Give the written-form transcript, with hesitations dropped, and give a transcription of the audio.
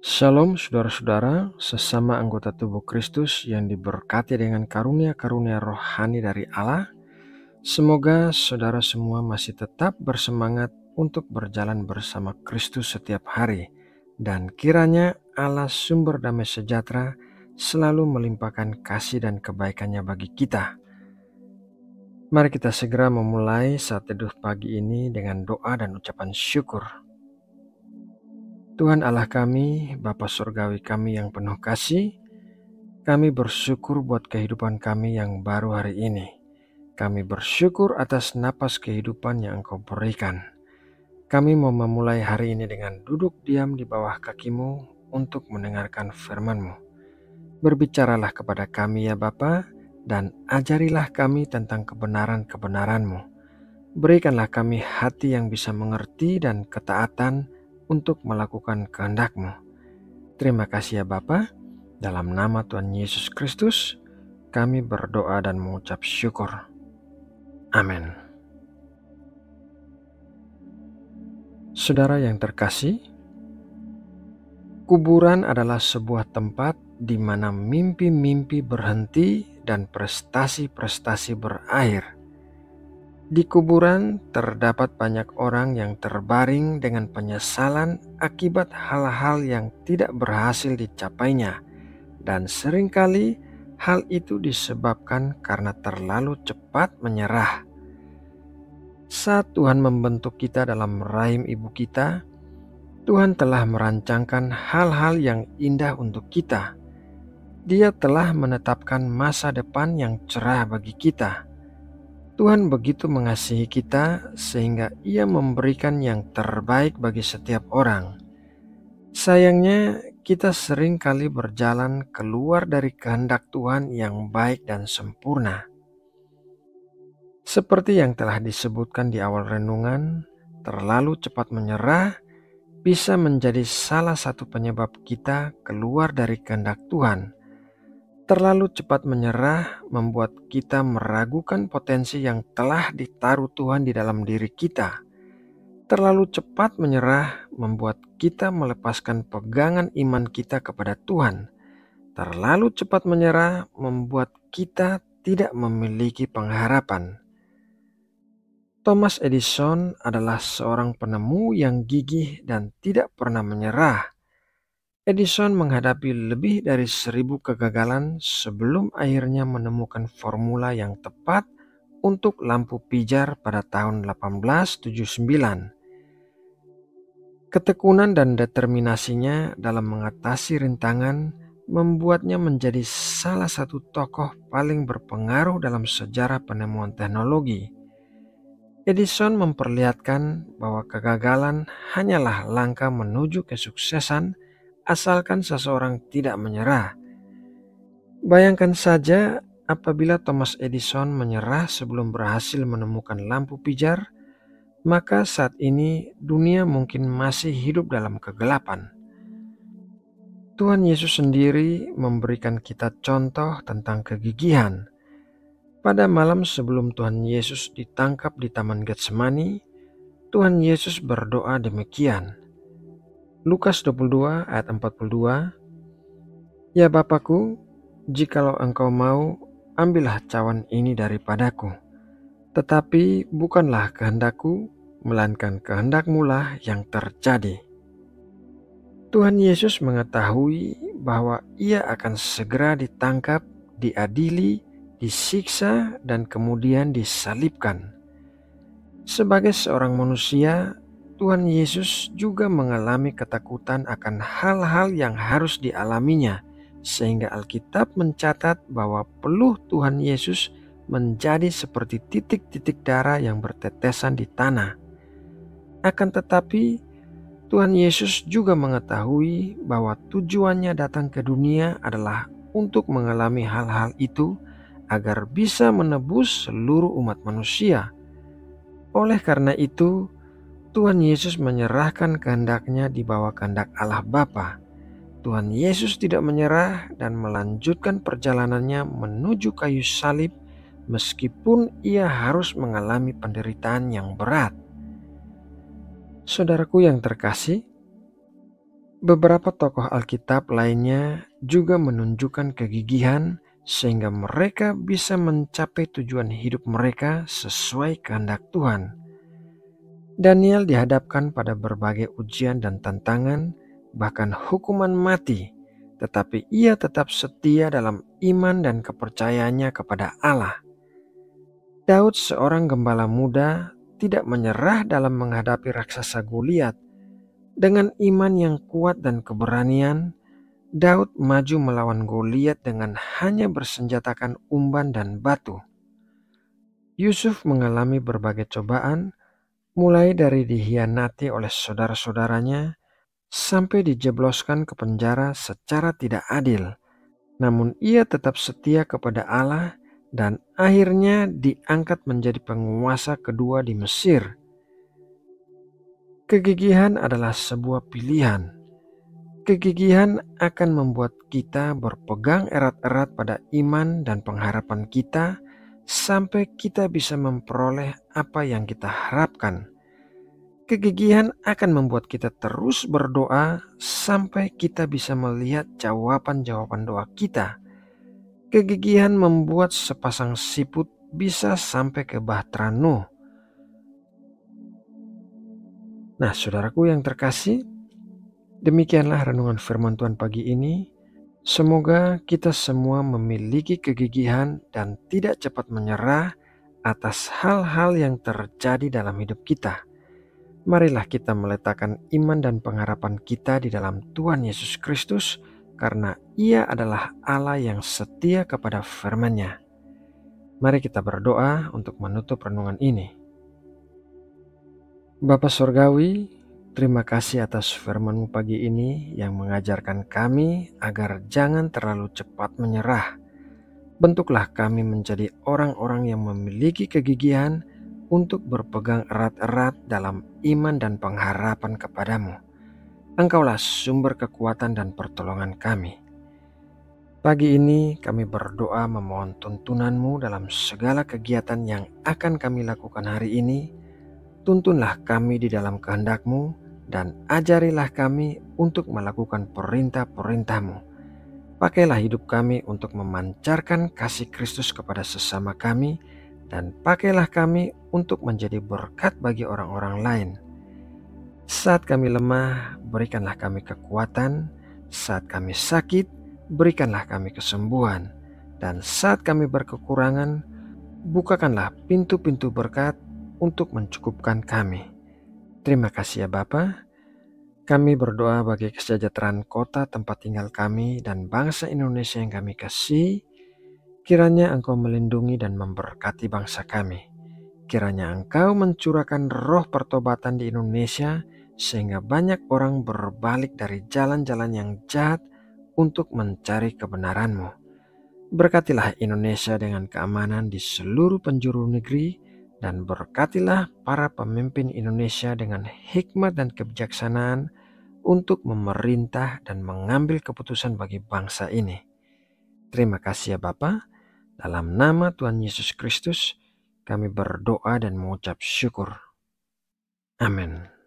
Shalom saudara-saudara, sesama anggota tubuh Kristus yang diberkati dengan karunia-karunia rohani dari Allah. Semoga saudara semua masih tetap bersemangat untuk berjalan bersama Kristus setiap hari. Dan kiranya Allah sumber damai sejahtera selalu melimpahkan kasih dan kebaikannya bagi kita. Mari kita segera memulai saat teduh pagi ini dengan doa dan ucapan syukur. Tuhan Allah kami, Bapa Surgawi kami yang penuh kasih, kami bersyukur buat kehidupan kami yang baru hari ini. Kami bersyukur atas napas kehidupan yang Engkau berikan. Kami mau memulai hari ini dengan duduk diam di bawah kaki-Mu untuk mendengarkan firman-Mu. Berbicaralah kepada kami ya Bapa, dan ajarilah kami tentang kebenaran-kebenaran-Mu. Berikanlah kami hati yang bisa mengerti dan ketaatan untuk melakukan kehendak-Mu. Terima kasih ya Bapa. Dalam nama Tuhan Yesus Kristus, kami berdoa dan mengucap syukur. Amin. Saudara yang terkasih, kuburan adalah sebuah tempat di mana mimpi-mimpi berhenti dan prestasi-prestasi berakhir. Di kuburan terdapat banyak orang yang terbaring dengan penyesalan akibat hal-hal yang tidak berhasil dicapainya, dan seringkali hal itu disebabkan karena terlalu cepat menyerah. Saat Tuhan membentuk kita dalam rahim ibu kita, Tuhan telah merancangkan hal-hal yang indah untuk kita. Dia telah menetapkan masa depan yang cerah bagi kita. Tuhan begitu mengasihi kita sehingga Ia memberikan yang terbaik bagi setiap orang. Sayangnya, kita sering kali berjalan keluar dari kehendak Tuhan yang baik dan sempurna. Seperti yang telah disebutkan di awal renungan, terlalu cepat menyerah bisa menjadi salah satu penyebab kita keluar dari kehendak Tuhan. Terlalu cepat menyerah membuat kita meragukan potensi yang telah ditaruh Tuhan di dalam diri kita. Terlalu cepat menyerah membuat kita melepaskan pegangan iman kita kepada Tuhan. Terlalu cepat menyerah membuat kita tidak memiliki pengharapan. Thomas Edison adalah seorang penemu yang gigih dan tidak pernah menyerah. Edison menghadapi lebih dari 1000 kegagalan sebelum akhirnya menemukan formula yang tepat untuk lampu pijar pada tahun 1879. Ketekunan dan determinasinya dalam mengatasi rintangan membuatnya menjadi salah satu tokoh paling berpengaruh dalam sejarah penemuan teknologi. Edison memperlihatkan bahwa kegagalan hanyalah langkah menuju kesuksesan asalkan seseorang tidak menyerah. Bayangkan saja apabila Thomas Edison menyerah sebelum berhasil menemukan lampu pijar, maka saat ini dunia mungkin masih hidup dalam kegelapan. Tuhan Yesus sendiri memberikan kita contoh tentang kegigihan. Pada malam sebelum Tuhan Yesus ditangkap di Taman Getsemani, Tuhan Yesus berdoa demikian. Lukas 22 ayat 42, "Ya Bapakku, jikalau Engkau mau, ambillah cawan ini daripadaku. Tetapi bukanlah kehendakku, melainkan kehendak-Mu lah yang terjadi." Tuhan Yesus mengetahui bahwa Ia akan segera ditangkap, diadili, disiksa, dan kemudian disalibkan. Sebagai seorang manusia, Tuhan Yesus juga mengalami ketakutan akan hal-hal yang harus dialaminya, sehingga Alkitab mencatat bahwa peluh Tuhan Yesus menjadi seperti titik-titik darah yang bertetesan di tanah. Akan tetapi, Tuhan Yesus juga mengetahui bahwa tujuannya datang ke dunia adalah untuk mengalami hal-hal itu agar bisa menebus seluruh umat manusia. Oleh karena itu, Tuhan Yesus menyerahkan kehendaknya di bawah kehendak Allah Bapa. Tuhan Yesus tidak menyerah dan melanjutkan perjalanannya menuju kayu salib meskipun Ia harus mengalami penderitaan yang berat. Saudaraku yang terkasih, Beberapa tokoh Alkitab lainnya juga menunjukkan kegigihan sehingga mereka bisa mencapai tujuan hidup mereka sesuai kehendak Tuhan. Daniel dihadapkan pada berbagai ujian dan tantangan, bahkan hukuman mati, tetapi ia tetap setia dalam iman dan kepercayaannya kepada Allah. Daud, seorang gembala muda, tidak menyerah dalam menghadapi raksasa Goliat. Dengan iman yang kuat dan keberanian, Daud maju melawan Goliat dengan hanya bersenjatakan umban dan batu. Yusuf mengalami berbagai cobaan, mulai dari dikhianati oleh saudara-saudaranya sampai dijebloskan ke penjara secara tidak adil. Namun ia tetap setia kepada Allah dan akhirnya diangkat menjadi penguasa kedua di Mesir. Kegigihan adalah sebuah pilihan. Kegigihan akan membuat kita berpegang erat-erat pada iman dan pengharapan kita sampai kita bisa memperoleh apa yang kita harapkan. Kegigihan akan membuat kita terus berdoa sampai kita bisa melihat jawaban-jawaban doa kita. Kegigihan membuat sepasang siput bisa sampai ke Bahtera Nuh. Nah, saudaraku yang terkasih, demikianlah renungan firman Tuhan pagi ini. Semoga kita semua memiliki kegigihan dan tidak cepat menyerah atas hal-hal yang terjadi dalam hidup kita. Marilah kita meletakkan iman dan pengharapan kita di dalam Tuhan Yesus Kristus, karena Ia adalah Allah yang setia kepada firman-Nya. Mari kita berdoa untuk menutup renungan ini. Bapa Surgawi, terima kasih atas firman-Mu pagi ini yang mengajarkan kami agar jangan terlalu cepat menyerah. Bentuklah kami menjadi orang-orang yang memiliki kegigihan untuk berpegang erat-erat dalam iman dan pengharapan kepadamu. Engkaulah sumber kekuatan dan pertolongan kami. Pagi ini kami berdoa memohon tuntunan-Mu dalam segala kegiatan yang akan kami lakukan hari ini. Tuntunlah kami di dalam kehendak-Mu dan ajarilah kami untuk melakukan perintah-perintah-Mu. Pakailah hidup kami untuk memancarkan kasih Kristus kepada sesama kami, dan pakailah kami untuk menjadi berkat bagi orang-orang lain. Saat kami lemah, berikanlah kami kekuatan. Saat kami sakit, berikanlah kami kesembuhan. Dan saat kami berkekurangan, bukakanlah pintu-pintu berkat untuk mencukupkan kami. Terima kasih ya Bapa. Kami berdoa bagi kesejahteraan kota tempat tinggal kami dan bangsa Indonesia yang kami kasihi. Kiranya Engkau melindungi dan memberkati bangsa kami. Kiranya Engkau mencurahkan roh pertobatan di Indonesia sehingga banyak orang berbalik dari jalan-jalan yang jahat untuk mencari kebenaran-Mu. Berkatilah Indonesia dengan keamanan di seluruh penjuru negeri, dan berkatilah para pemimpin Indonesia dengan hikmat dan kebijaksanaan untuk memerintah dan mengambil keputusan bagi bangsa ini. Terima kasih ya Bapa. Dalam nama Tuhan Yesus Kristus, kami berdoa dan mengucap syukur. Amin.